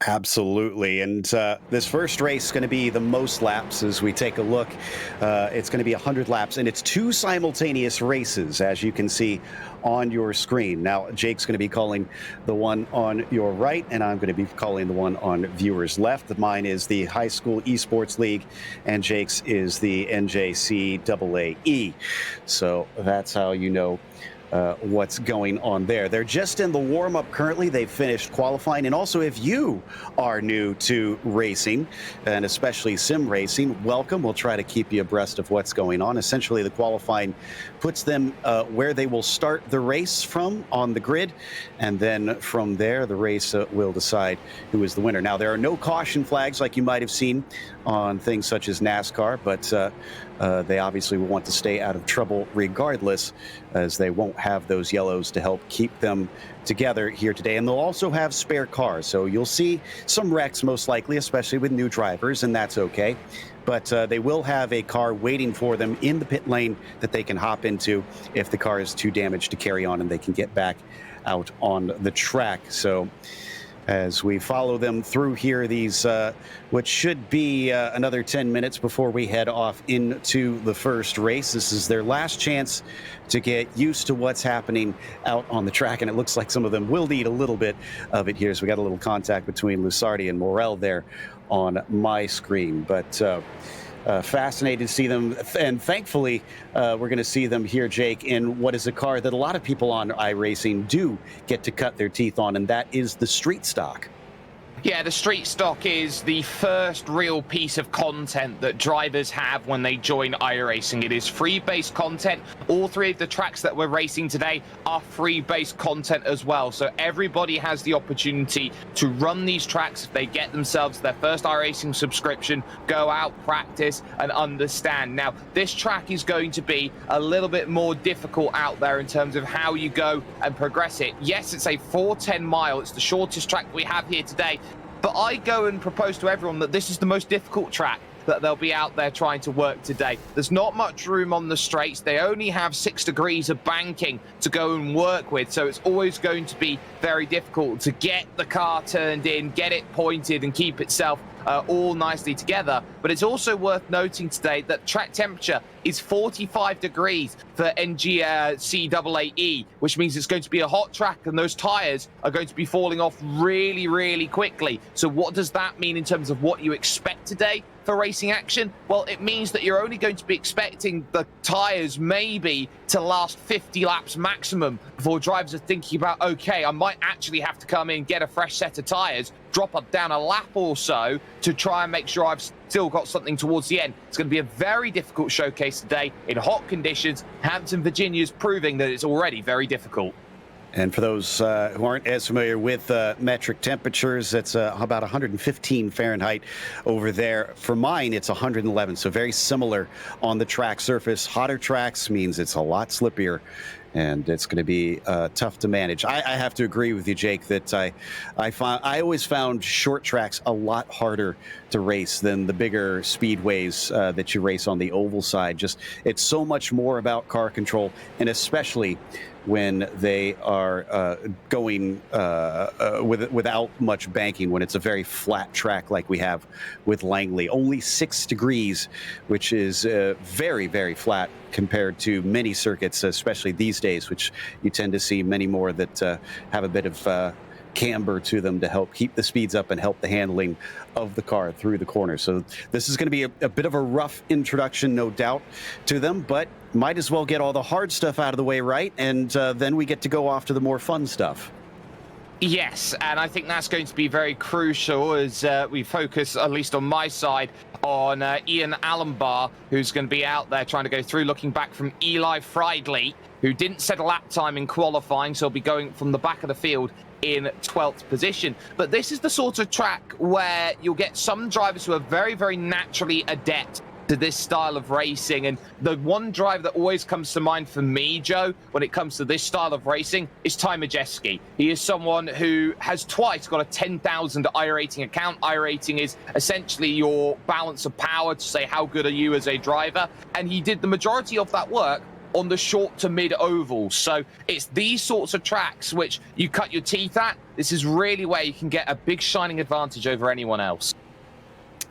Absolutely. And this first race is going to be the most laps as we take a look. It's going to be 100 laps, and it's two simultaneous races, as you can see on your screen. Now, Jake's going to be calling the one on your right, and I'm going to be calling the one on viewers' left. Mine is the High School Esports League, and Jake's is the NJCAA. So that's how you know what's going on there. They're just in the warm-up currently. They've finished qualifying. And also, if you are new to racing, and especially sim racing, welcome. We'll try to keep you abreast of what's going on. Essentially, the qualifying puts them where they will start the race from on the grid. And then from there, the race will decide who is the winner. Now, there are no caution flags like you might have seen on things such as NASCAR, but they obviously will want to stay out of trouble regardless, as they won't have those yellows to help keep them together here today. And they'll also have spare cars, so you'll see some wrecks most likely, especially with new drivers, and that's okay. But they will have a car waiting for them in the pit lane that they can hop into if the car is too damaged to carry on and they can get back out on the track. So as we follow them through here, these what should be another 10 minutes before we head off into the first race. This is their last chance to get used to what's happening out on the track, and it looks like some of them will need a little bit of it here. So we got a little contact between Lusardi and Morel there on my screen, but fascinated to see them, and thankfully we're going to see them here, Jake, in what is a car that a lot of people on iRacing do get to cut their teeth on, and that is the street stock. Yeah, the street stock is the first real piece of content that drivers have when they join iRacing. It is free-based content. All three of the tracks that we're racing today are free-based content as well. So everybody has the opportunity to run these tracks if they get themselves their first iRacing subscription, go out, practice, and understand. Now, this track is going to be a little bit more difficult out there in terms of how you go and progress it. Yes, it's a 410 mile. It's the shortest track we have here today. But I go and propose to everyone that this is the most difficult track that they'll be out there trying to work today. There's not much room on the straights. They only have 6 degrees of banking to go and work with, so it's always going to be very difficult to get the car turned in, get it pointed, and keep itself all nicely together. But it's also worth noting today that track temperature is 45 degrees for NJCAA, which means it's going to be a hot track, and those tires are going to be falling off really, really quickly. So what does that mean in terms of what you expect today for racing action? Well, it means that you're only going to be expecting the tires maybe to last 50 laps maximum before drivers are thinking about, okay, I might actually have to come in, get a fresh set of tires, drop up down a lap or so to try and make sure I've still got something towards the end. It's going to be a very difficult showcase today in hot conditions. Hampton, Virginia's proving that it's already very difficult. And for those who aren't as familiar with metric temperatures, it's about 115 Fahrenheit over there. For mine, it's 111, so very similar on the track surface. Hotter tracks means it's a lot slippier, and it's going to be tough to manage. I have to agree with you, Jake, that I always found short tracks a lot harder to race than the bigger speedways that you race on the oval side. Just, it's so much more about car control, and especially when they are going without much banking, when it's a very flat track like we have with Langley. Only 6 degrees, which is very, very flat compared to many circuits, especially these days, which you tend to see many more that have a bit of camber to them to help keep the speeds up and help the handling of the car through the corner. So this is going to be a bit of a rough introduction, no doubt, to them, but might as well get all the hard stuff out of the way, right? And then we get to go off to the more fun stuff. Yes, and I think that's going to be very crucial as we focus, at least on my side, on Ian Allenbar, who's going to be out there trying to go through, looking back from Eli Friedley, who didn't set a lap time in qualifying, so he'll be going from the back of the field in 12th position. But this is the sort of track where you'll get some drivers who are very, very naturally adept to this style of racing. And the one driver that always comes to mind for me, Joe, when it comes to this style of racing is Ty Majeski. He is someone who has twice got a 10,000 iRating account. iRating is essentially your balance of power to say how good are you as a driver. And he did the majority of that work on the short to mid ovals. So it's these sorts of tracks which you cut your teeth at. This is really where you can get a big shining advantage over anyone else.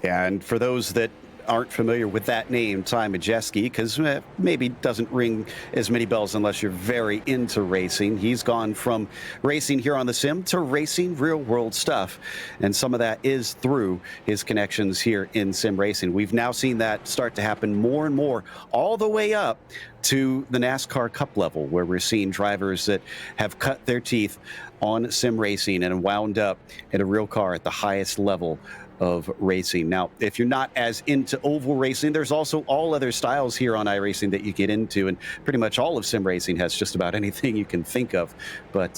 Yeah, and for those that aren't familiar with that name, Ty Majeski, because maybe doesn't ring as many bells unless you're very into racing. He's gone from racing here on the sim to racing real world stuff. And some of that is through his connections here in sim racing. We've now seen that start to happen more and more, all the way up to the NASCAR Cup level, where we're seeing drivers that have cut their teeth on sim racing and wound up in a real car at the highest level of racing. Now, if you're not as into oval racing, there's also all other styles here on iRacing that you get into, and pretty much all of sim racing has just about anything you can think of. But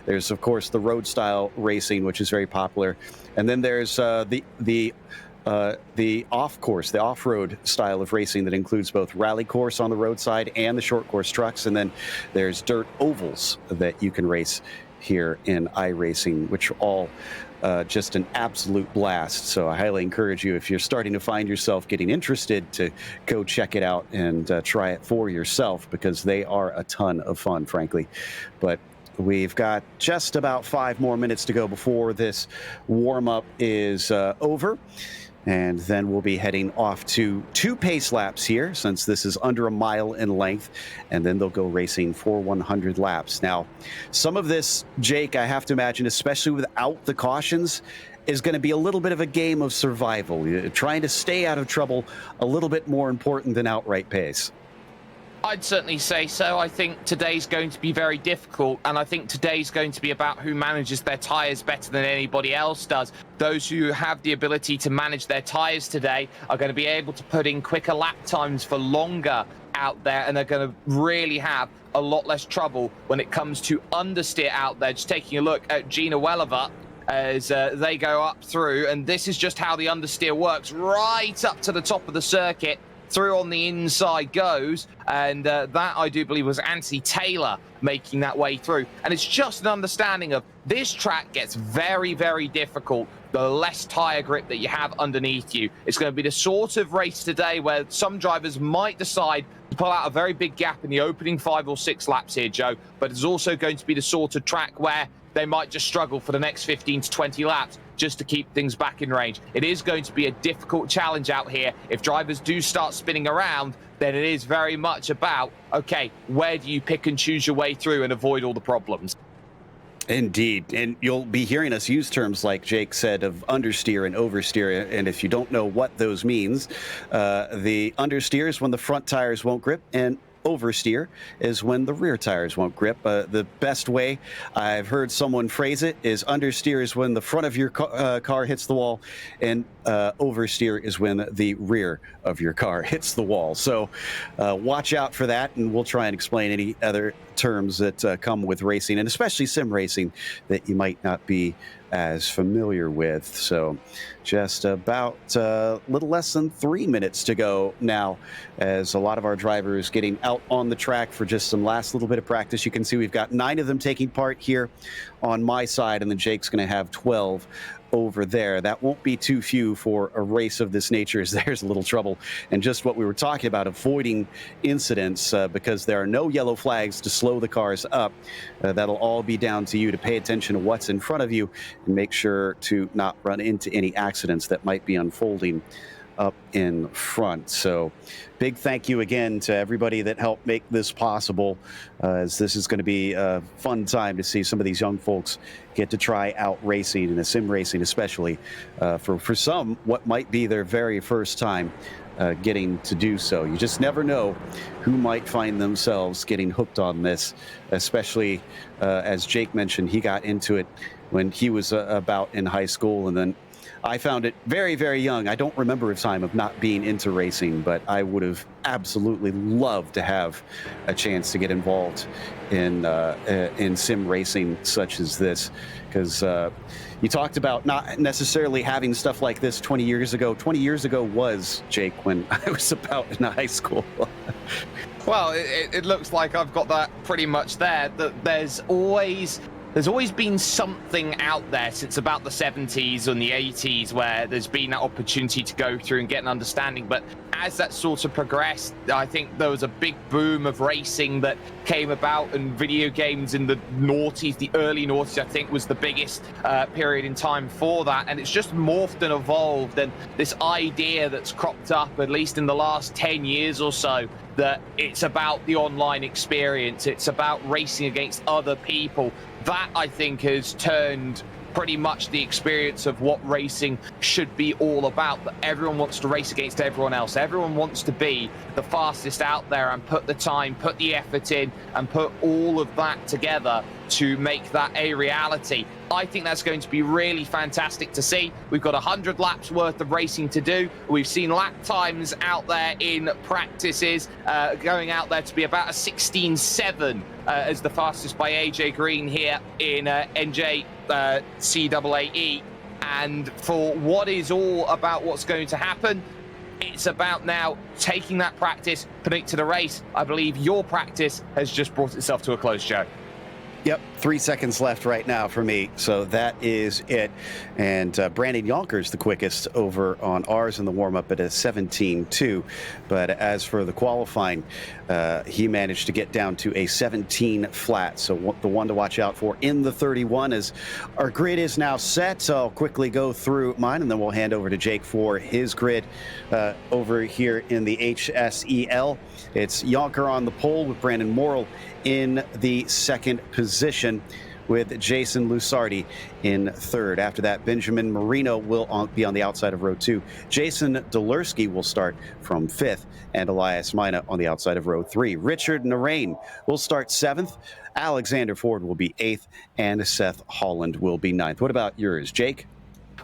there's, of course, the road style racing, which is very popular, and then there's the off-course, the off-road style of racing that includes both rally course on the roadside and the short course trucks, and then there's dirt ovals that you can race here in iRacing, which are all just an absolute blast. So I highly encourage you, if you're starting to find yourself getting interested, to go check it out and try it for yourself, because they are a ton of fun, frankly. But we've got just about 5 more minutes to go before this warm-up is over. And then we'll be heading off to 2 pace laps here, since this is under a mile in length, and then they'll go racing for 100 laps. Now, some of this, Jake, I have to imagine, especially without the cautions, is going to be a little bit of a game of survival. Trying to stay out of trouble, a little bit more important than outright pace. I'd certainly say so. I think today's going to be very difficult, and I think today's going to be about who manages their tyres better than anybody else does. Those who have the ability to manage their tyres today are going to be able to put in quicker lap times for longer out there, and they're going to really have a lot less trouble when it comes to understeer out there. Just taking a look at Gina Welliver as they go up through, and this is just how the understeer works, right up to the top of the circuit. Through on the inside goes, and that, I do believe, was Anthony Taylor making that way through. And it's just an understanding of this track gets very, very difficult the less tire grip that you have underneath you. It's going to be the sort of race today where some drivers might decide to pull out a very big gap in the opening 5 or 6 laps here, Joe, but it's also going to be the sort of track where they might just struggle for the next 15 to 20 laps just to keep things back in range. It is going to be a difficult challenge out here. If drivers do start spinning around, then it is very much about, okay, where do you pick and choose your way through and avoid all the problems? Indeed. And you'll be hearing us use terms, like Jake said, of understeer and oversteer. And if you don't know what those means, the understeer is when the front tires won't grip, and oversteer is when the rear tires won't grip. The best way I've heard someone phrase it is understeer is when the front of your car hits the wall, and oversteer is when the rear of your car hits the wall. So watch out for that, and we'll try and explain any other terms that come with racing, and especially sim racing, that you might not be as familiar with. So just about a little less than 3 minutes to go now, as a lot of our drivers getting out on the track for just some last little bit of practice. You can see we've got 9 of them taking part here on my side, and then Jake's going to have 12 over there. That won't be too few for a race of this nature, as there's a little trouble. And just what we were talking about, avoiding incidents, because there are no yellow flags to slow the cars up. That'll all be down to you to pay attention to what's in front of you and make sure to not run into any accidents that might be unfolding up in front. So big thank you again to everybody that helped make this possible, as this is going to be a fun time to see some of these young folks get to try out racing, and sim racing especially, for some what might be their very first time getting to do so. You just never know who might find themselves getting hooked on this, especially as Jake mentioned, he got into it when he was about in high school, and then I found it very, very young. I don't remember a time of not being into racing, but I would have absolutely loved to have a chance to get involved in sim racing such as this, because you talked about not necessarily having stuff like this 20 years ago. 20 years ago was, Jake, when I was about in high school. Well, it looks like I've got that pretty much there, that there's always there's always been something out there since about the 70s and the 80s where there's been that opportunity to go through and get an understanding. But as that sort of progressed, I think there was a big boom of racing that came about, and video games in the noughties, the early noughties, I think was the biggest period in time for that. And it's just morphed and evolved. And this idea that's cropped up, at least in the last 10 years or so, that it's about the online experience, it's about racing against other people. That, I think, has turned pretty much the experience of what racing should be all about. That everyone wants to race against everyone else. Everyone wants to be the fastest out there and put the time, put the effort in, and put all of that together to make that a reality. I think that's going to be really fantastic to see. We've got 100 laps worth of racing to do. We've seen lap times out there in practices going out there to be about a 16.7 as the fastest by AJ Green here in NJCAAE. And for what is all about what's going to happen, it's about now taking that practice, putting it to the race. I believe your practice has just brought itself to a close, Joe. Yep, 3 seconds left right now for me, so that is it. And Brandon Yonkers the quickest over on ours in the warm-up at a 17.2. But as for the qualifying, he managed to get down to a 17 flat. So the one to watch out for in the 31 is our grid is now set. So I'll quickly go through mine, and then we'll hand over to Jake for his grid over here in the HSEL. It's Yonker on the pole with Brandon Morrill in the second position, with Jason Lusardi in third. After that, Benjamin Marino will be on the outside of row 2. Jason Dolerski will start from 5th, and Elias Mina on the outside of row 3. Richard Narain will start 7th. Alexander Ford will be 8th, and Seth Holland will be 9th. What about yours, Jake?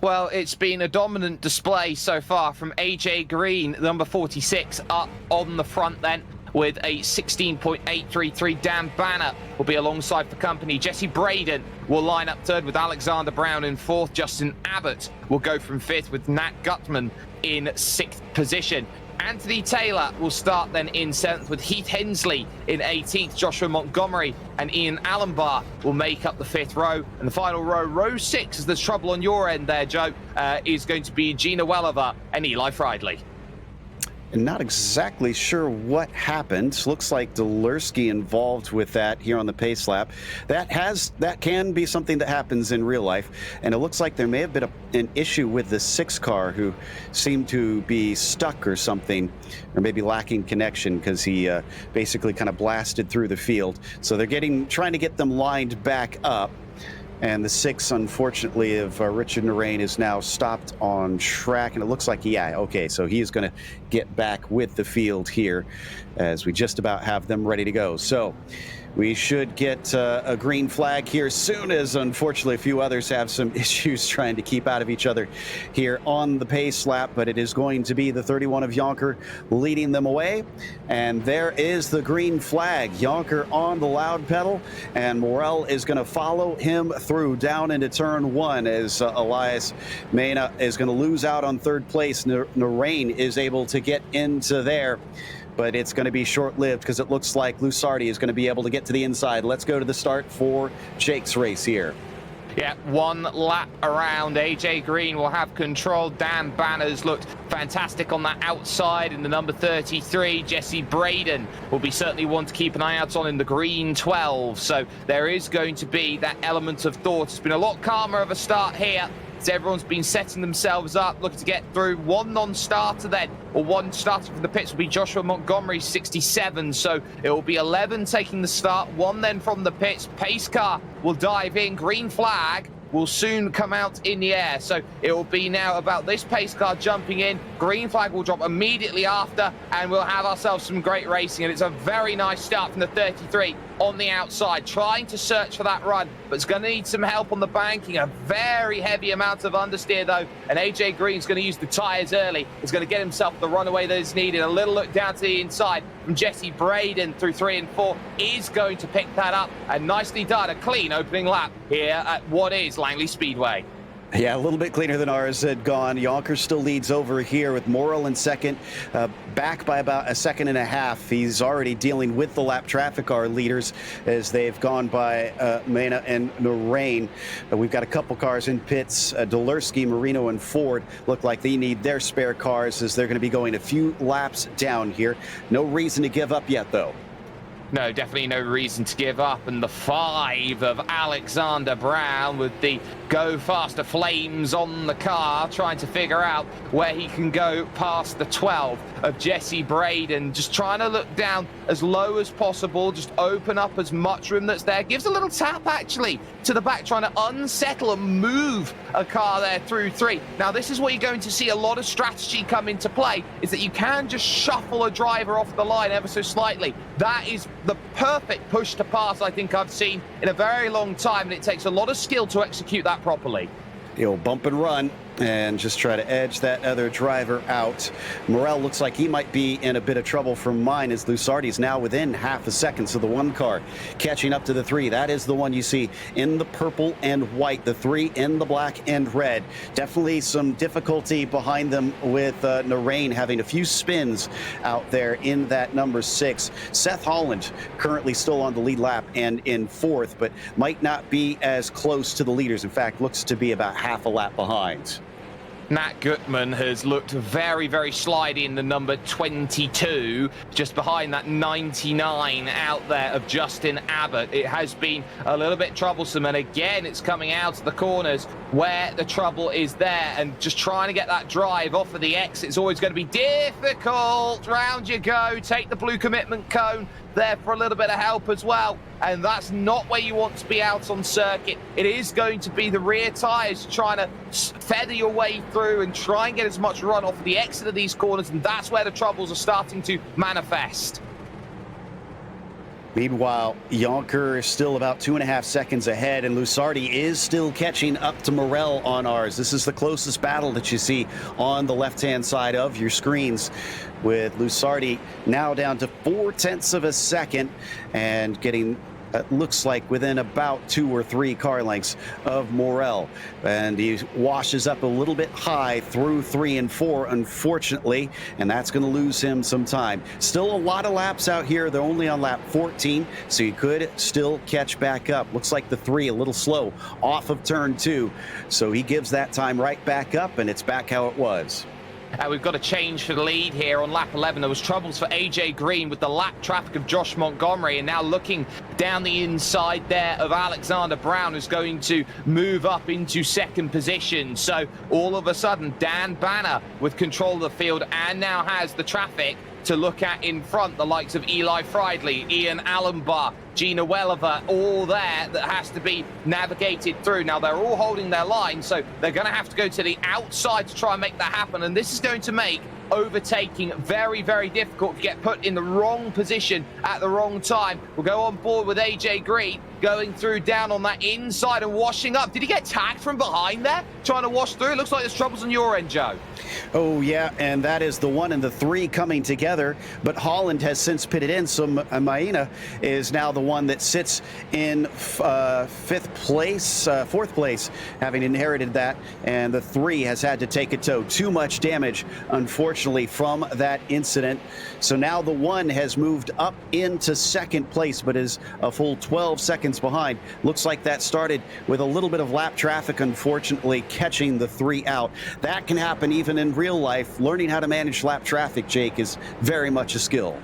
Well, it's been a dominant display so far from AJ Green, number 46, up on the front then, with a 16.833. Dan Banner will be alongside for company. Jesse Braden will line up third with Alexander Brown in fourth. Justin Abbott will go from fifth with Nat Gutman in 6th position. Anthony Taylor will start then in 7th with Heath Hensley in 18th. Joshua Montgomery and Ian Allenbar will make up the 5th row. And the final row, row 6, as there's trouble on your end there, Joe, is going to be Gina Welliver and Eli Friedley. And not exactly sure what happened. Looks like Dolerski involved with that here on the pace lap. That can be something that happens in real life. And it looks like there may have been an issue with the 6 car, who seemed to be stuck or something, or maybe lacking connection, because he basically kind of blasted through the field. So they're trying to get them lined back up. And the 6, unfortunately, of Richard Narain is now stopped on track. And it looks like, so he is going to get back with the field here, as we just about have them ready to go. So we should get a green flag here soon, as unfortunately a few others have some issues trying to keep out of each other here on the pace lap. But it is going to be the 31 of Yonker leading them away. And there is the green flag. Yonker on the loud pedal, and Morrell is going to follow him through down into turn 1, as Elias Mena is going to lose out on 3rd place. Narain is able to get into there, but it's going to be short-lived, because it looks like Lusardi is going to be able to get to the inside. Let's go to the start for Jake's race here. Yeah, 1 lap around. AJ Green will have control. Dan Banner's looked fantastic on that outside in the number 33. Jesse Braden will be certainly one to keep an eye out on in the green 12. So there is going to be that element of thought. It's been a lot calmer of a start here. So everyone's been setting themselves up, looking to get through. 1 non-starter then, or 1 starter from the pits, will be Joshua Montgomery, 67. So it will be 11 taking the start, 1 then from the pits. Pace car will dive in. Green flag will soon come out in the air. So it will be now about this pace car jumping in. Green flag will drop immediately after, and we'll have ourselves some great racing. And it's a very nice start from the 33 on the outside, trying to search for that run, but it's going to need some help on the banking. A very heavy amount of understeer though, and AJ Green's going to use the tyres early. He's going to get himself the runaway that is needed. A little look down to the inside from Jesse Braden through 3 and 4 is going to pick that up, and nicely done. A clean opening lap here at what is Langley Speedway. Yeah, a little bit cleaner than ours had gone. Yonkers still leads over here with Morrill in second, back by about a second and a half. He's already dealing with the lap traffic, our leaders, as they've gone by Mena and Narain. We've got a couple cars in pits. Dolersky, Marino, and Ford look like they need their spare cars as they're going to be going a few laps down here. No reason to give up yet, though. No, definitely no reason to give up. And the 5 of Alexander Brown with the Go Faster Flames on the car, trying to figure out where he can go past the 12 of Jesse Braden, just trying to look down as low as possible, just open up as much room that's there. Gives a little tap, actually, to the back, trying to unsettle and move a car there through 3. Now, this is where you're going to see a lot of strategy come into play, is that you can just shuffle a driver off the line ever so slightly. That is the perfect push to pass I think I've seen in a very long time, and it takes a lot of skill to execute that properly. He'll bump and run and just try to edge that other driver out. Morrell looks like he might be in a bit of trouble from mine, as Lusardi's now within half a second. So the 1 car catching up to the 3. That is the one you see in the purple and white, the 3 in the black and red. Definitely some difficulty behind them with Narain having a few spins out there in that number 6. Seth Holland currently still on the lead lap and in 4th, but might not be as close to the leaders. In fact, looks to be about half a lap behind. Nat Gutman has looked very, very slidey in the number 22, just behind that 99 out there of Justin Abbott. It has been a little bit troublesome, and again, it's coming out of the corners where the trouble is there, and just trying to get that drive off of the exit is always going to be difficult. Round you go, take the blue commitment cone there for a little bit of help as well, and that's not where you want to be out on circuit. It is going to be the rear tyres trying to feather your way through and try and get as much run off the exit of these corners, and that's where the troubles are starting to manifest. Meanwhile, Yonker is still about 2.5 seconds ahead, and Lusardi is still catching up to Morrell on ours. This is the closest battle that you see on the left-hand side of your screens, with Lusardi now down to 0.4 of a second and getting looks like within about 2 or 3 car lengths of Morrell. And he washes up a little bit high through 3 and 4, unfortunately, and that's going to lose him some time. Still a lot of laps out here. They're only on lap 14, so he could still catch back up. Looks like the 3 a little slow off of turn 2, so he gives that time right back up, and it's back how it was. We've got a change for the lead here on lap 11. There was troubles for AJ Green with the lap traffic of Josh Montgomery, and now looking down the inside there of Alexander Brown, who's going to move up into 2nd position. So all of a sudden, Dan Banner with control of the field and now has the traffic to look at in front, the likes of Eli Friedley, Ian Allenbar, Gina Welliver, all there that has to be navigated through. Now, they're all holding their line, so they're going to have to go to the outside to try and make that happen, and this is going to make overtaking very, very difficult. To get put in the wrong position at the wrong time. We'll go on board with AJ Green going through down on that inside and washing up. Did he get tagged from behind there, trying to wash through? It looks like there's troubles on your end, Joe. Oh, yeah, and that is the 1 and the 3 coming together, but Holland has since pitted in, so Maina is now the one that sits in 4th place, having inherited that, and the 3 has had to take a tow. Too much damage, unfortunately, from that incident. So now the 1 has moved up into 2nd place, but is a full 12 seconds behind. Looks like that started with a little bit of lap traffic, unfortunately, catching the 3 out. That can happen even in real life. Learning how to manage lap traffic, Jake, is very much a skill.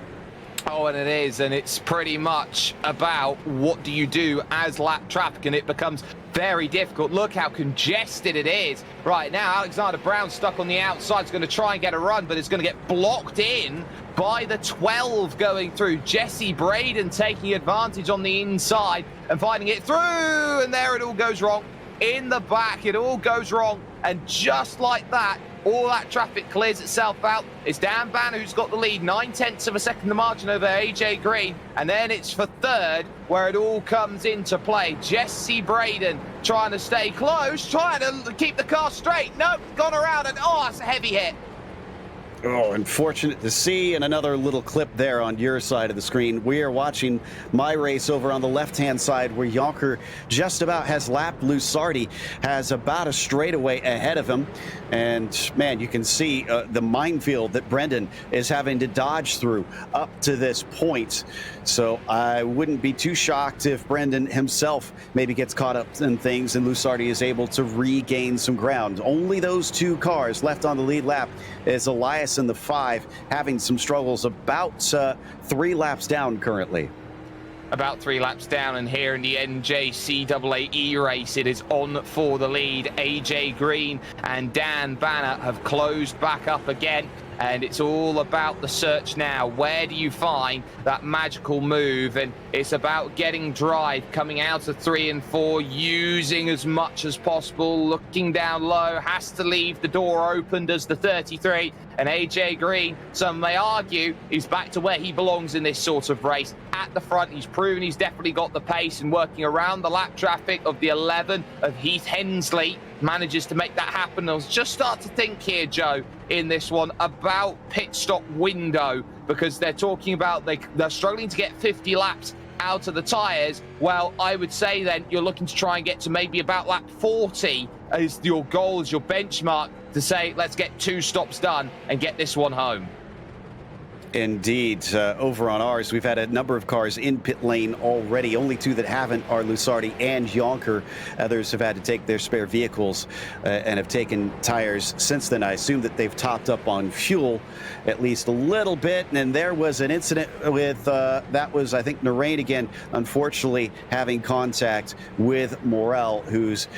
Oh, and it is, and it's pretty much about what do you do as lap traffic, and it becomes very difficult. Look how congested it is right now. Alexander Brown stuck on the outside. Is going to try and get a run, but it's going to get blocked in by the 12 going through. Jesse Braden taking advantage on the inside and finding it through, and there it all goes wrong. In the back, it all goes wrong, and just like that, all that traffic clears itself out. It's Dan Banner who's got the lead, 0.9 of a second the margin over AJ Green, and then it's for 3rd where it all comes into play. Jesse Braden trying to stay close, trying to keep the car straight. Nope, gone around, and oh, it's a heavy hit. Oh, unfortunate to see. And another little clip there on your side of the screen. We are watching my race over on the left-hand side where Jonker just about has lapped Lusardi, has about a straightaway ahead of him. And, man, you can see the minefield that Brendan is having to dodge through up to this point. So I wouldn't be too shocked if Brendan himself maybe gets caught up in things and Lusardi is able to regain some ground. Only those two cars left on the lead lap is Elias in the 5, having some struggles, about 3 laps down currently. About 3 laps down, and here in the NJCAA race, it is on for the lead. AJ Green and Dan Banner have closed back up again, and it's all about the search now. Where do you find that magical move? And it's about getting drive, coming out of 3 and 4, using as much as possible, looking down low, has to leave the door open, does the 33. And AJ Green, some may argue, is back to where he belongs in this sort of race. At the front, he's proven he's definitely got the pace, and working around the lap traffic of the 11 of Heath Hensley, manages to make that happen. I'll just start to think here, Joe, in this one about pit stop window, because they're talking about they're struggling to get 50 laps out of the tyres. Well, I would say then you're looking to try and get to maybe about lap 40 as your goal, as your benchmark, to say, let's get 2 stops done and get this one home. Indeed. Over on ours, we've had a number of cars in pit lane already. Only 2 that haven't are Lusardi and Jonker. Others have had to take their spare vehicles and have taken tires since then. I assume that they've topped up on fuel at least a little bit. And there was an incident with, that was, I think, Narain again, unfortunately, having contact with Morel, who's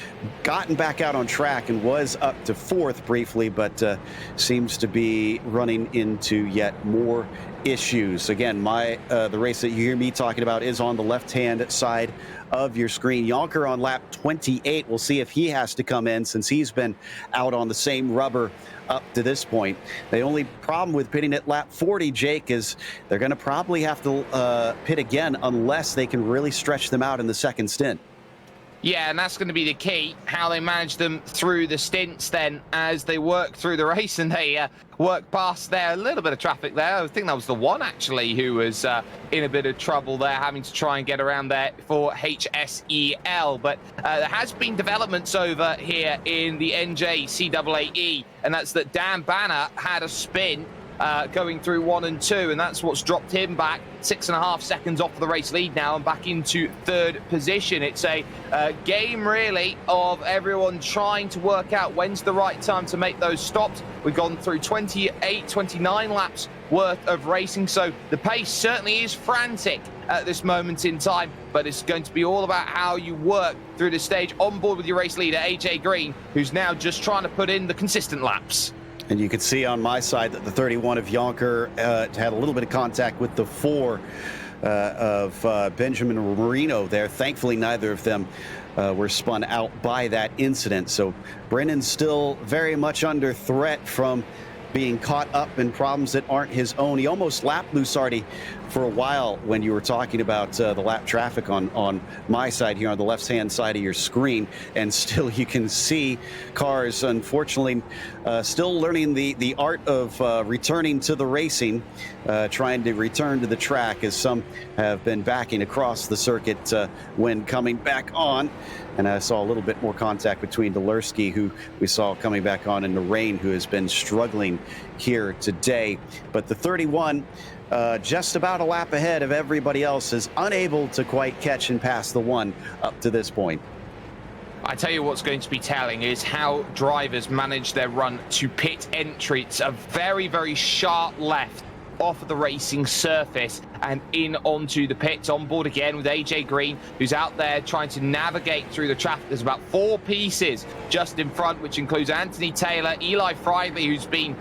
gotten back out on track and was up to 4th briefly, but seems to be running into yet more issues. Again, the race that you hear me talking about is on the left-hand side of your screen. Jonker on lap 28. We'll see if he has to come in, since he's been out on the same rubber up to this point. The only problem with pitting at lap 40, Jake, is they're going to probably have to pit again unless they can really stretch them out in the second stint. Yeah, and that's going to be the key, how they manage them through the stints then as they work through the race, and they work past there. A little bit of traffic there. I think that was the one, actually, who was in a bit of trouble there, having to try and get around there for HSEL. But there has been developments over here in the NJCAA, and that's that Dan Banner had a spin going through 1 and 2, and that's what's dropped him back 6.5 seconds off of the race lead now and back into 3rd position. It's a game really of everyone trying to work out when's the right time to make those stops. We've gone through 28, 29 laps worth of racing, so the pace certainly is frantic at this moment in time, but it's going to be all about how you work through the stage on board with your race leader AJ Green, who's now just trying to put in the consistent laps. And you can see on my side that the 31 of Jonker had a little bit of contact with the 4 of Benjamin Marino there. Thankfully, neither of them were spun out by that incident. So Brennan's still very much under threat from being caught up in problems that aren't his own. He almost lapped Lusardi for a while when you were talking about the lap traffic on my side here on the left-hand side of your screen, and still you can see cars, unfortunately, still learning the art of returning to the racing, trying to return to the track, as some have been backing across the circuit when coming back on. And I saw a little bit more contact between Delersky, who we saw coming back on, and Narain, who has been struggling here today. But the 31, just about a lap ahead of everybody else, is unable to quite catch and pass the 1 up to this point. I tell you what's going to be telling is how drivers manage their run to pit entry. It's a very, very sharp left off of the racing surface and in onto the pits. On board again with AJ Green, who's out there trying to navigate through the traffic. There's about 4 pieces just in front, which includes Anthony Taylor, Eli Friedley, who's been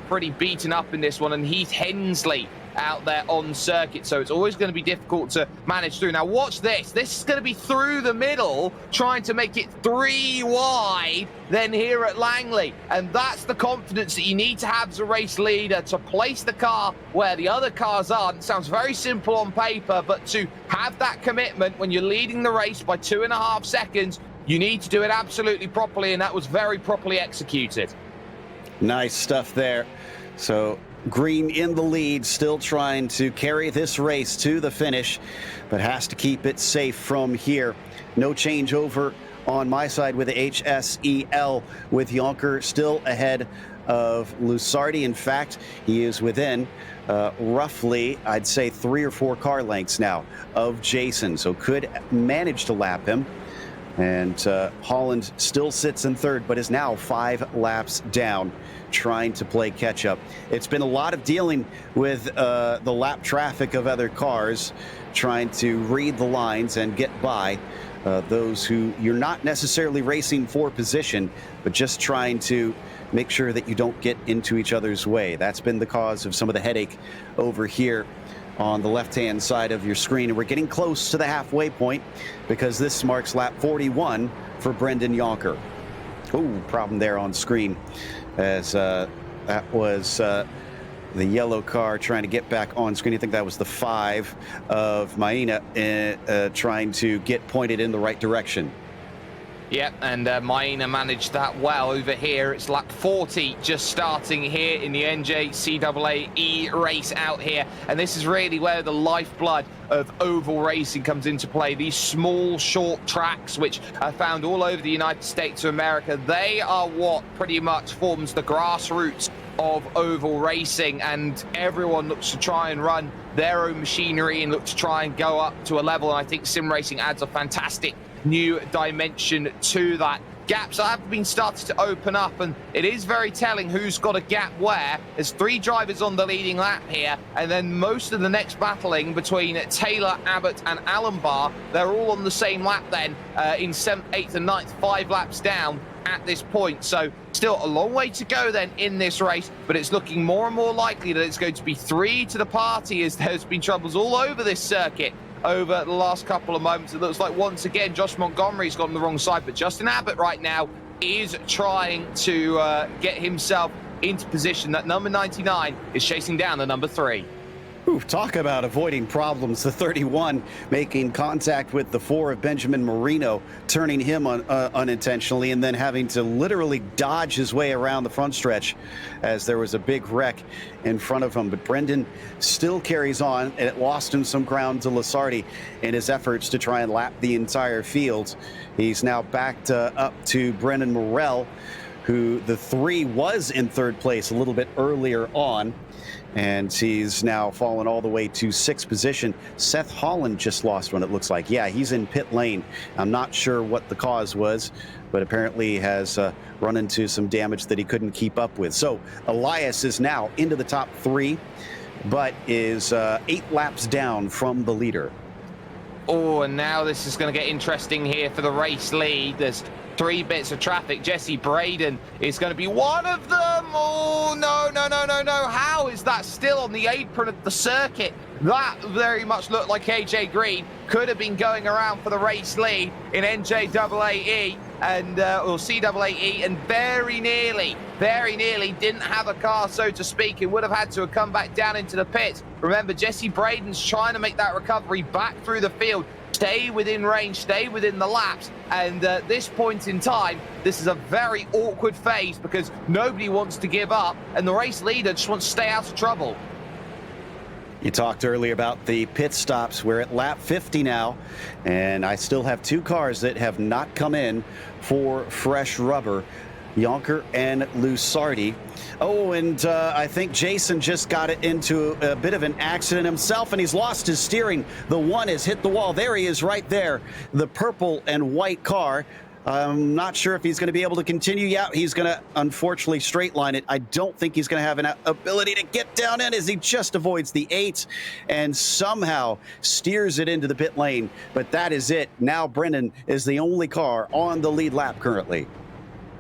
pretty beaten up in this one, and Heath Hensley out there on circuit. So it's always going to be difficult to manage through. Now watch this. This is going to be through the middle, trying to make it 3 wide then here at Langley. And that's the confidence that you need to have as a race leader, to place the car where the other cars aren't. It sounds very simple on paper, but to have that commitment when you're leading the race by 2.5 seconds, you need to do it absolutely properly, and that was very properly executed. Nice stuff there. So Green in the lead, still trying to carry this race to the finish, but has to keep it safe from here. No change over on my side with the HSEL, with Jonker still ahead of Lusardi. In fact, he is within roughly, I'd say, 3 or 4 car lengths now of Jason, so could manage to lap him. And Holland still sits in third, but is now 5 laps down, trying to play catch up. It's been a lot of dealing with the lap traffic of other cars, trying to read the lines and get by those who you're not necessarily racing for position, but just trying to make sure that you don't get into each other's way. That's been the cause of some of the headache over here on the left-hand side of your screen. And we're getting close to the halfway point because this marks lap 41 for Brendan Jonker. Oh, problem there on screen, as that was the yellow car trying to get back on screen. I think that was the 5 of Maina trying to get pointed in the right direction. Yep, and Maina managed that well over here. It's lap 40 just starting here in the NJCAA race out here. And this is really where the lifeblood of oval racing comes into play. These small, short tracks, which are found all over the United States of America, they are what pretty much forms the grassroots of oval racing, and everyone looks to try and run their own machinery and look to try and go up to a level. And I think sim racing adds a fantastic new dimension to that. Gaps have been started to open up, and it is very telling who's got a gap where. There's 3 drivers on the leading lap here, and then most of the next battling between Taylor, Abbott and Allenbar, they're all on the same lap then, in 7th, 8th and 9th, 5 laps down at this point. So still a long way to go then in this race, but it's looking more and more likely that it's going to be 3 to the party, as there's been troubles all over this circuit over the last couple of moments. It looks like once again Josh Montgomery's got on the wrong side, but Justin Abbott right now is trying to get himself into position. That number 99 is chasing down the number 3. Ooh, talk about avoiding problems. The 31 making contact with the 4 of Benjamin Marino, turning him unintentionally, and then having to literally dodge his way around the front stretch as there was a big wreck in front of him. But Brendan still carries on, and it lost him some ground to Lusardi in his efforts to try and lap the entire field. He's now backed up to Brennan Morrell, who the 3 was in 3rd place a little bit earlier on, and he's now fallen all the way to 6th position. Seth Holland just lost one, it looks like. Yeah, he's in pit lane. I'm not sure what the cause was, but apparently has run into some damage that he couldn't keep up with. So Elias is now into the top 3, but is 8 laps down from the leader. Oh, and now this is going to get interesting here for the race lead. There's 3 bits of traffic. Jesse Braden is going to be one of them. Oh, no, no, no, no, no. How is that still on the apron of the circuit? That very much looked like AJ Green could have been going around for the race lead in NJAAE and or CAAE, and very nearly didn't have a car, so to speak. It would have had to have come back down into the pits. Remember, Jesse Braden's trying to make that recovery back through the field, stay within range, stay within the laps, and at this point in time, this is a very awkward phase because nobody wants to give up, and the race leader just wants to stay out of trouble. You talked earlier about the pit stops. We're at lap 50 now, and I still have 2 cars that have not come in for fresh rubber, Jonker and Lusardi. Oh, and I think Jason just got it into a bit of an accident himself, and he's lost his steering. The 1 has hit the wall. There he is right there, the purple and white car. I'm not sure if he's going to be able to continue. Yeah, he's going to unfortunately straight line it. I don't think he's going to have an ability to get down in, as he just avoids the 8 and somehow steers it into the pit lane. But that is it. Now Brennan is the only car on the lead lap currently.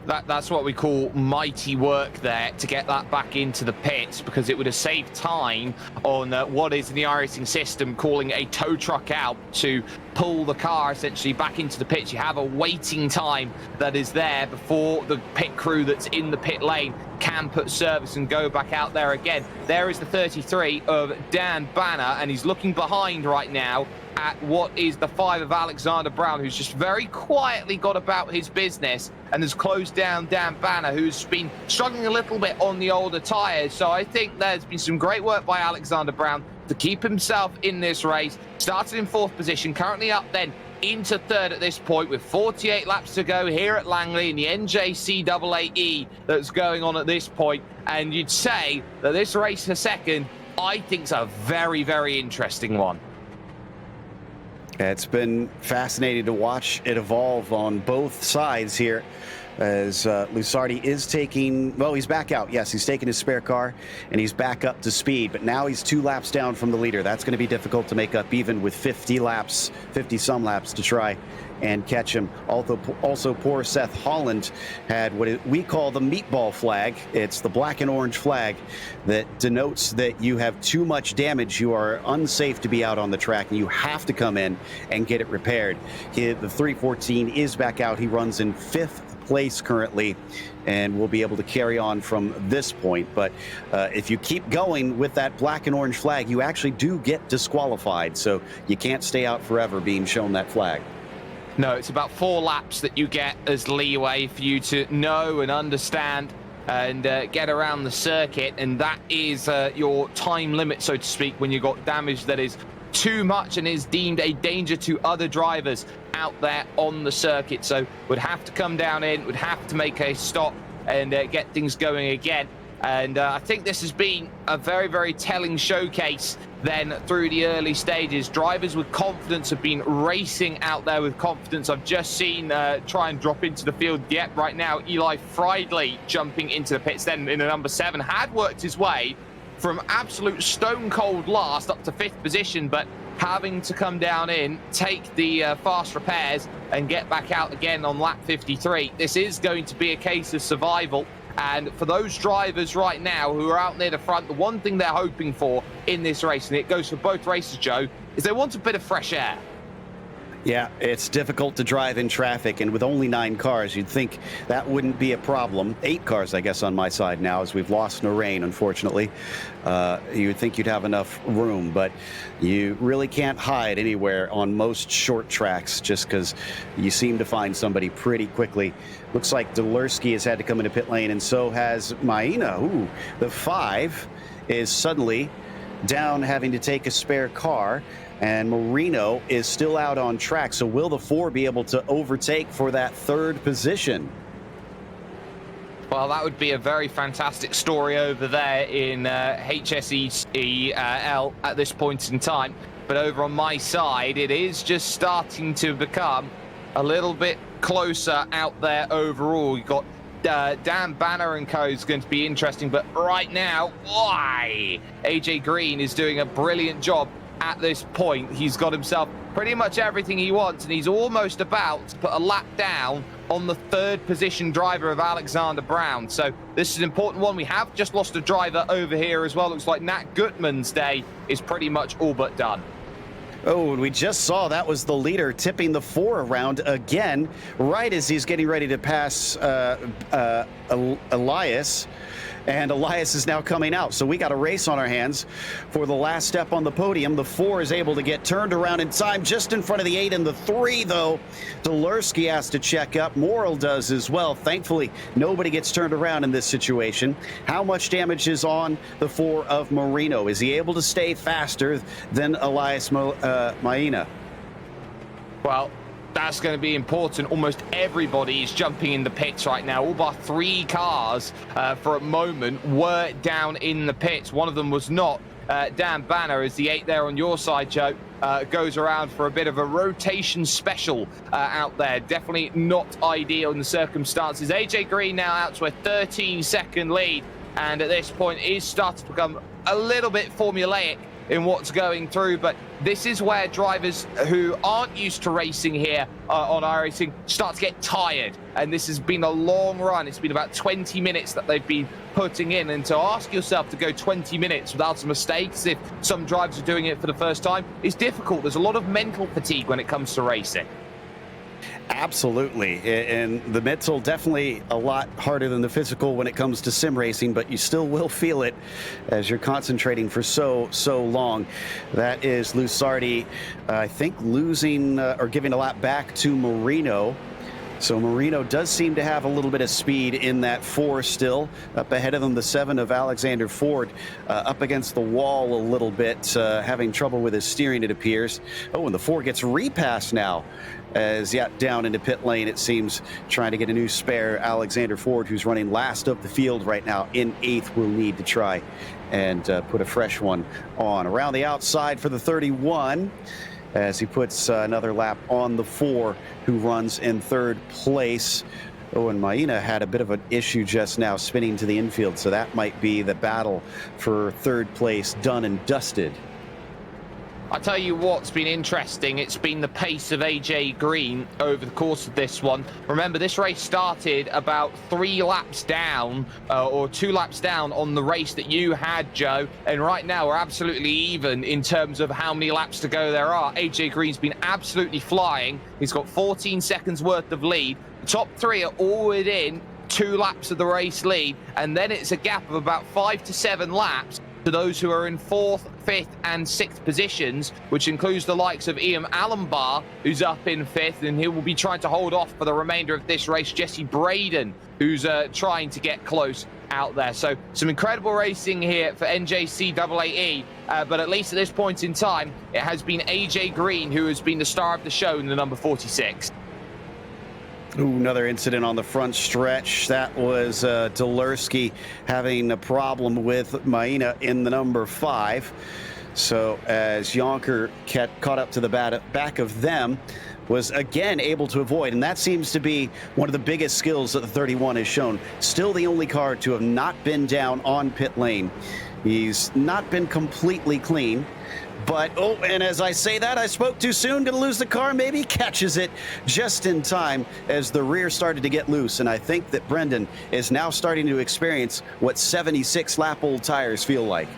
That's what we call mighty work there to get that back into the pits, because it would have saved time on what is in the iRacing system calling a tow truck out to pull the car essentially back into the pits. You have a waiting time that is there before the pit crew that's in the pit lane can put service and go back out there again. There is the 33 of Dan Banner, and he's looking behind right now at what is the 5 of Alexander Brown, who's just very quietly got about his business and has closed down Dan Banner, who's been struggling a little bit on the older tyres. So I think there's been some great work by Alexander Brown to keep himself in this race. Started in 4th position, currently up then into 3rd at this point with 48 laps to go here at Langley in the NJCAAE that's going on at this point. And you'd say that this race for 2nd, I think, is a very, very interesting one. It's been fascinating to watch it evolve on both sides here as Lusardi is taking, well, he's back out. Yes, he's taking his spare car and he's back up to speed, but now he's 2 laps down from the leader. That's going to be difficult to make up even with 50 some laps to try and catch him. Also, poor Seth Holland had what we call the meatball flag. It's the black and orange flag that denotes that you have too much damage. You are unsafe to be out on the track and you have to come in and get it repaired. The 314 is back out. He runs in 5th place currently and will be able to carry on from this point. But if you keep going with that black and orange flag, you actually do get disqualified. So you can't stay out forever being shown that flag. No, it's about 4 laps that you get as leeway for you to know and understand and get around the circuit. And that is your time limit, so to speak, when you've got damage that is too much and is deemed a danger to other drivers out there on the circuit. So would have to come down in, would have to make a stop and get things going again. And I think this has been a very, very telling showcase then through the early stages. Drivers with confidence have been racing out there with confidence. I've just seen try and drop into the field yet right now. Eli Friedley jumping into the pits then in the number 7 had worked his way from absolute stone cold last up to 5th position, but having to come down in, take the fast repairs and get back out again on lap 53. This is going to be a case of survival. And for those drivers right now who are out near the front, the one thing they're hoping for in this race, and it goes for both races, Joe, is they want a bit of fresh air. Yeah, it's difficult to drive in traffic, and with only 9 cars, you'd think that wouldn't be a problem. 8 cars, I guess, on my side now, as we've lost Noreen, unfortunately. You'd think you'd have enough room, but you really can't hide anywhere on most short tracks just because you seem to find somebody pretty quickly. Looks like Dolersky has had to come into pit lane, and so has Maina. Ooh, the 5 is suddenly down, having to take a spare car. And Marino is still out on track. So will the 4 be able to overtake for that 3rd position? Well, that would be a very fantastic story over there in HSEL at this point in time. But over on my side, it is just starting to become a little bit closer out there overall. You've got Dan Banner and co is going to be interesting. But right now, why? AJ Green is doing a brilliant job at this point. He's got himself pretty much everything he wants, and he's almost about to put a lap down on the 3rd position driver of Alexander Brown. So this is an important one. We have just lost a driver over here as well. Looks like Nat Gutman's day is pretty much all but done. Oh, and we just saw that was the leader tipping the 4 around again, right as he's getting ready to pass Elias. And Elias is now coming out. So we got a race on our hands for the last step on the podium. The 4 is able to get turned around in time just in front of the 8 and the 3, though. Dolersky has to check up. Morrill does as well. Thankfully, nobody gets turned around in this situation. How much damage is on the 4 of Marino? Is he able to stay faster than Elias Maina? Well, that's going to be important. Almost everybody is jumping in the pits right now. All but 3 cars for a moment were down in the pits. One of them was not. Dan Banner, as the 8 there on your side, Joe, goes around for a bit of a rotation special out there. Definitely not ideal in the circumstances. AJ Green now out to a 13-second lead, and at this point is starting to become a little bit formulaic in what's going through, but this is where drivers who aren't used to racing here on iRacing start to get tired, and this has been a long run. It's been about 20 minutes that they've been putting in, and to ask yourself to go 20 minutes without some mistakes, if some drivers are doing it for the first time, is difficult. There's a lot of mental fatigue when it comes to racing. Absolutely. And the mental definitely a lot harder than the physical when it comes to sim racing, but you still will feel it as you're concentrating for so long. That is Lusardi, I think, losing or giving a lap back to Marino. So Marino does seem to have a little bit of speed in that 4 still. Up ahead of him, the 7 of Alexander Ford, up against the wall a little bit, having trouble with his steering, it appears. Oh, and the 4 gets repassed now as down into pit lane, it seems, trying to get a new spare. Alexander Ford, who's running last of the field right now in 8th, will need to try and put a fresh one on. Around the outside for the 31. As he puts another lap on the 4, who runs in 3rd place. Oh, and Maina had a bit of an issue just now spinning to the infield, so that might be the battle for 3rd place done and dusted. I tell you what's been interesting, it's been the pace of AJ Green over the course of this one. Remember, this race started about 3 laps down, or 2 laps down on the race that you had, Joe. And right now we're absolutely even in terms of how many laps to go there are. AJ Green's been absolutely flying. He's got 14 seconds worth of lead. The top 3 are all within 2 laps of the race lead. And then it's a gap of about 5 to 7 laps to those who are in 4th, 5th and 6th positions, which includes the likes of Ian Allenbar, who's up in 5th, and he will be trying to hold off for the remainder of this race. Jesse Braden, who's trying to get close out there. So some incredible racing here for NJCAAE, but at least at this point in time, it has been AJ Green who has been the star of the show in the number 46. Ooh, another incident on the front stretch. That was Dolersky having a problem with Maina in the number 5. So as Jonker caught up to the back of them, was again able to avoid. And that seems to be one of the biggest skills that the 31 has shown. Still the only car to have not been down on pit lane. He's not been completely clean. But, oh, and as I say that, I spoke too soon, going to lose the car, maybe catches it just in time as the rear started to get loose. And I think that Brendan is now starting to experience what 76 lap old tires feel like.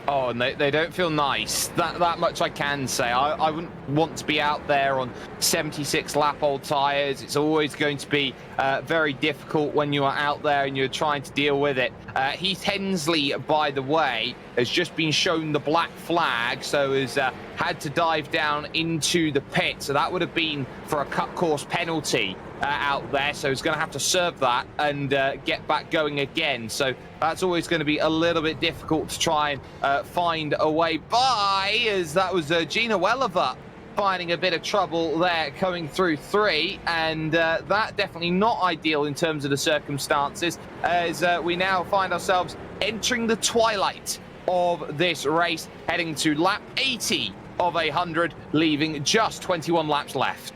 Oh, and they don't feel nice. That much I can say. I wouldn't want to be out there on 76 lap old tyres. It's always going to be very difficult when you are out there and you're trying to deal with it. Heath Hensley, by the way, has just been shown the black flag, so has had to dive down into the pit. So that would have been for a cut course penalty out there, so he's going to have to serve that and get back going again. So that's always going to be a little bit difficult to try and find a way by, as that was Gina Welliver finding a bit of trouble there coming through 3, and that definitely not ideal in terms of the circumstances, as we now find ourselves entering the twilight of this race, heading to lap 80 of 100, leaving just 21 laps left.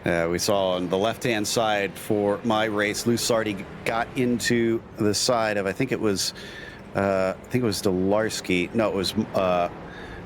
We saw on the left-hand side for my race, Lusardi got into the side of, I think it was Dolarski. No, it was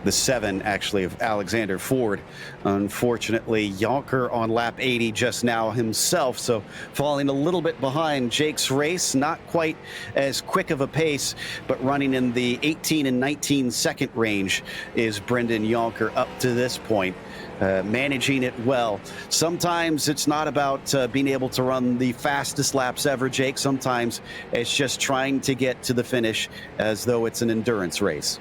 the 7, actually, of Alexander Ford. Unfortunately, Jonker on lap 80 just now himself, so falling a little bit behind Jake's race. Not quite as quick of a pace, but running in the 18 and 19 second range is Brendan Jonker up to this point. Managing it well. Sometimes it's not about being able to run the fastest laps ever, Jake. Sometimes it's just trying to get to the finish as though it's an endurance race.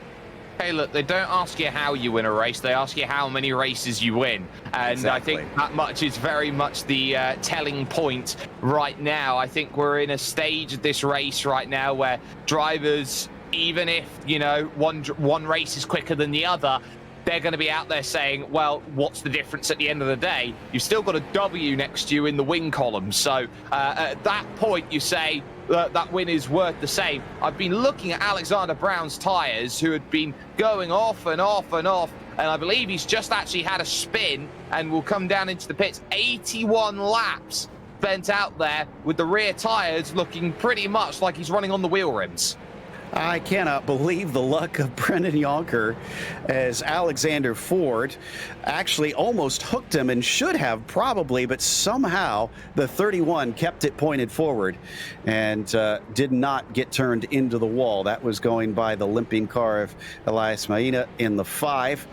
Hey, look, they don't ask you how you win a race. They ask you how many races you win. And exactly. I think that much is very much the telling point right now. I think we're in a stage of this race right now where drivers, even if, you know, one race is quicker than the other, they're going to be out there saying, well, what's the difference at the end of the day? You've still got a W next to you in the win column. So at that point, you say that win is worth the same. I've been looking at Alexander Brown's tyres, who had been going off and off and off. And I believe he's just actually had a spin and will come down into the pits. 81 laps spent out there with the rear tyres looking pretty much like he's running on the wheel rims. I cannot believe the luck of Brendan Jonker, as Alexander Ford actually almost hooked him and should have probably, but somehow the 31 kept it pointed forward and did not get turned into the wall. That was going by the limping car of Elias Maina in the 5.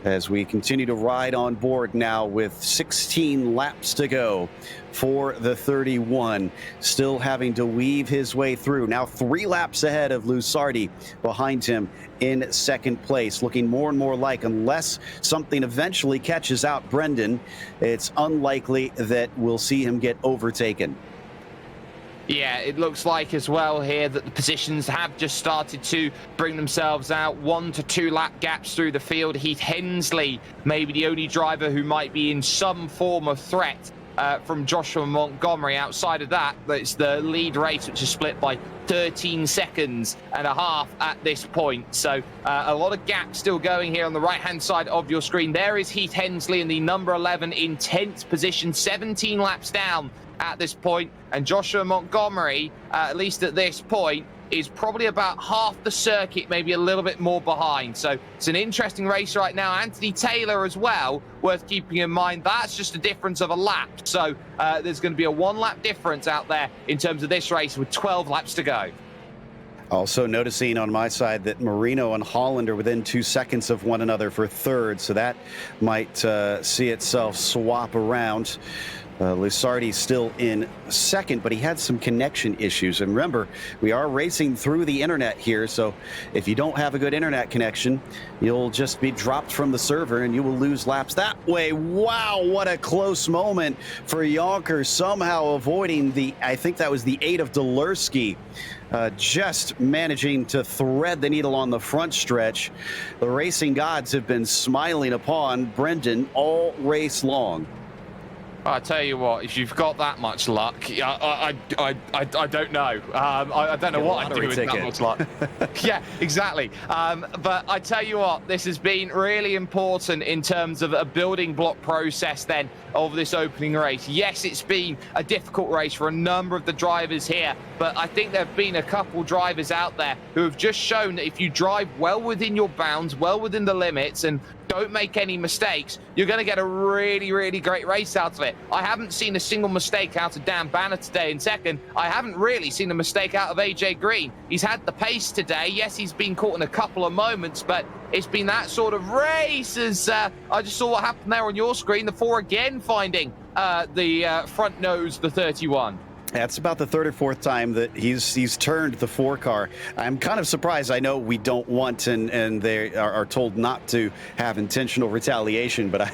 as we continue to ride on board now with 16 laps to go for the 31, still having to weave his way through. Now 3 laps ahead of Lusardi behind him in second place, looking more and more like, unless something eventually catches out Brendan, it's unlikely that we'll see him get overtaken. Yeah, it looks like as well here that the positions have just started to bring themselves out. 1 to 2 lap gaps through the field. Heath Hensley may be the only driver who might be in some form of threat from Joshua Montgomery. Outside of that, it's the lead race, which is split by 13 seconds and a half at this point. So a lot of gaps still going here on the right-hand side of your screen. There is Heath Hensley in the number 11 in 10th position, 17 laps down at this point, and Joshua Montgomery, at least at this point, is probably about half the circuit, maybe a little bit more behind. So it's an interesting race right now. Anthony Taylor as well, worth keeping in mind. That's just a difference of a lap. So there's going to be a 1 lap difference out there in terms of this race with 12 laps to go. Also noticing on my side that Marino and Holland are within 2 seconds of one another for third, so that might see itself swap around. Lusardi still in second, but he had some connection issues. And remember, we are racing through the internet here, so if you don't have a good internet connection, you'll just be dropped from the server and you will lose laps that way. Wow, what a close moment for Jonker, somehow avoiding I think that was the 8 of Dulurski. Just managing to thread the needle on the front stretch. The racing gods have been smiling upon Brendan all race long. I tell you what, if you've got that much luck, I don't know. I don't know what I'd do with that much luck. Yeah, exactly. But I tell you what, this has been really important in terms of a building block process then of this opening race. Yes, it's been a difficult race for a number of the drivers here, but I think there have been a couple drivers out there who have just shown that if you drive well within your bounds, well within the limits, and don't make any mistakes, you're going to get a really, really great race out of it. I haven't seen a single mistake out of Dan Banner today in second. I haven't really seen a mistake out of AJ Green. He's had the pace today. Yes, he's been caught in a couple of moments, but it's been that sort of race as I just saw what happened there on your screen. The 4 again finding the front nose, the 31. That's about the 3rd or 4th time that he's turned the 4 car. I'm kind of surprised. I know we don't want and they are told not to have intentional retaliation, but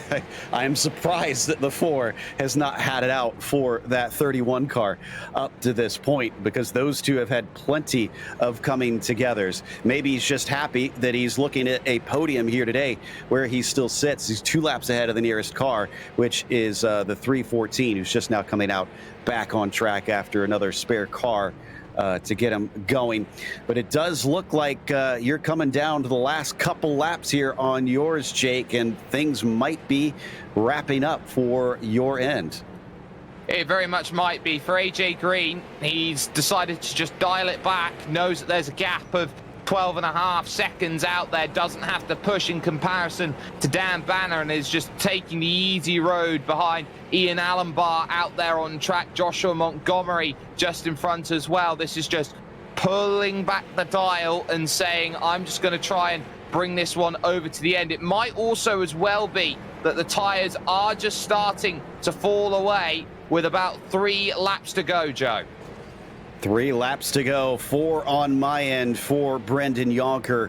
I am surprised that the 4 has not had it out for that 31 car up to this point, because those two have had plenty of coming togethers. Maybe he's just happy that he's looking at a podium here today where he still sits. He's 2 laps ahead of the nearest car, which is the 314, who's just now coming out back on track after another spare car to get him going. But it does look like you're coming down to the last couple laps here on yours, Jake, and things might be wrapping up for your end. It very much might be. For AJ Green, he's decided to just dial it back, knows that there's a gap of 12.5 seconds out there, doesn't have to push in comparison to Dan Banner, and is just taking the easy road behind Ian Allenbar out there on track. Joshua Montgomery just in front as well. This is just pulling back the dial and saying, I'm just going to try and bring this one over to the end. It might also as well be that the tyres are just starting to fall away with about 3 laps to go, Joe. 3 laps to go, 4 on my end for Brendan Jonker,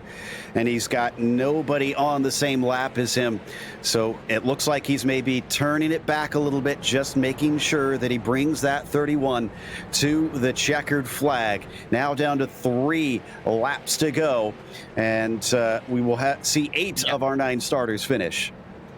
and he's got nobody on the same lap as him. So it looks like he's maybe turning it back a little bit, just making sure that he brings that 31 to the checkered flag. Now down to 3 laps to go, and we will see 8 of our 9 starters finish.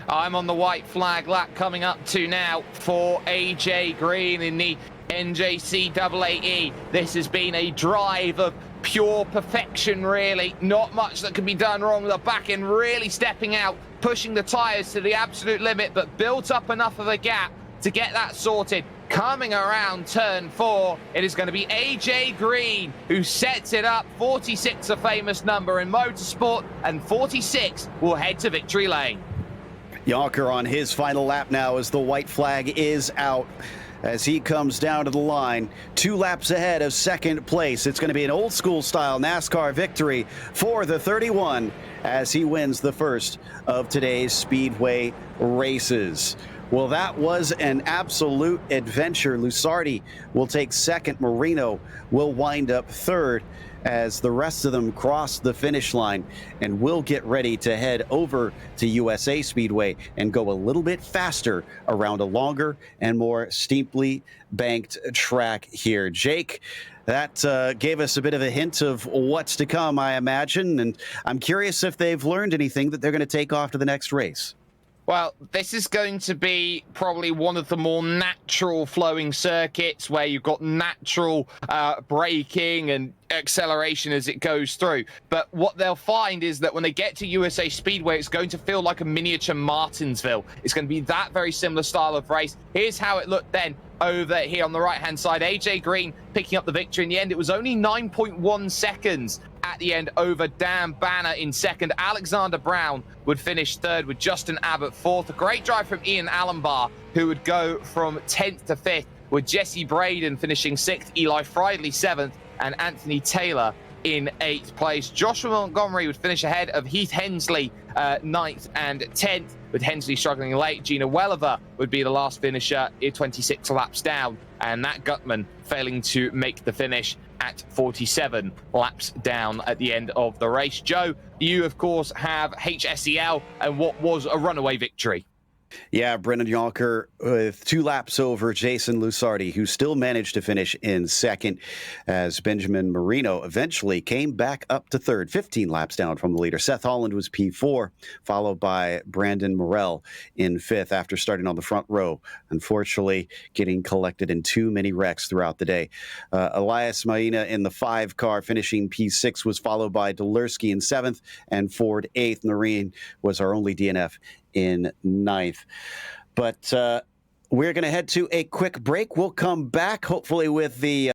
I'm on the white flag lap coming up to now for AJ Green in the NJCAAE. This has been a drive of pure perfection, really. Not much that can be done wrong. The back end really stepping out, pushing the tyres to the absolute limit, but built up enough of a gap to get that sorted. Coming around turn 4, it is going to be AJ Green who sets it up. 46, a famous number in motorsport, and 46 will head to victory lane. Jonker on his final lap now as the white flag is out. as he comes down to the line, 2 laps ahead of second place. It's going to be an old school style NASCAR victory for the 31 as he wins the first of today's Speedway races. Well, that was an absolute adventure. Lusardi will take second. Marino will wind up third as the rest of them cross the finish line, and we'll get ready to head over to USA Speedway and go a little bit faster around a longer and more steeply banked track here. Jake, that gave us a bit of a hint of what's to come, I imagine, and I'm curious if they've learned anything that they're going to take off to the next race. Well, this is going to be probably one of the more natural flowing circuits where you've got natural braking and acceleration as it goes through. But what they'll find is that when they get to USA Speedway, it's going to feel like a miniature Martinsville. It's going to be that very similar style of race. Here's how it looked then over here on the right-hand side. AJ Green picking up the victory in the end. It was only 9.1 seconds at the end over Dan Banner in second. Alexander Brown would finish third with Justin Abbott fourth. A great drive from Ian Allenbar, who would go from 10th to 5th, with Jesse Braden finishing 6th, Eli Friedley 7th, and Anthony Taylor in 8th place. Joshua Montgomery would finish ahead of Heath Hensley 9th and 10th, with Hensley struggling late. Gina Welliver would be the last finisher, 26 laps down, and Matt Gutman failing to make the finish at 47 laps down at the end of the race. Joe, you of course have HSEL and what was a runaway victory. Yeah, Brendan Yonker with 2 laps over Jason Lusardi, who still managed to finish in second, as Benjamin Marino eventually came back up to third, 15 laps down from the leader. Seth Holland was P4, followed by Brandon Morell in 5th after starting on the front row, unfortunately getting collected in too many wrecks throughout the day. Elias Maina in the 5 car finishing P6 was followed by Dolersky in 7th and Ford 8th. Noreen was our only DNF in 9th. But we're going to head to a quick break. We'll come back, hopefully with the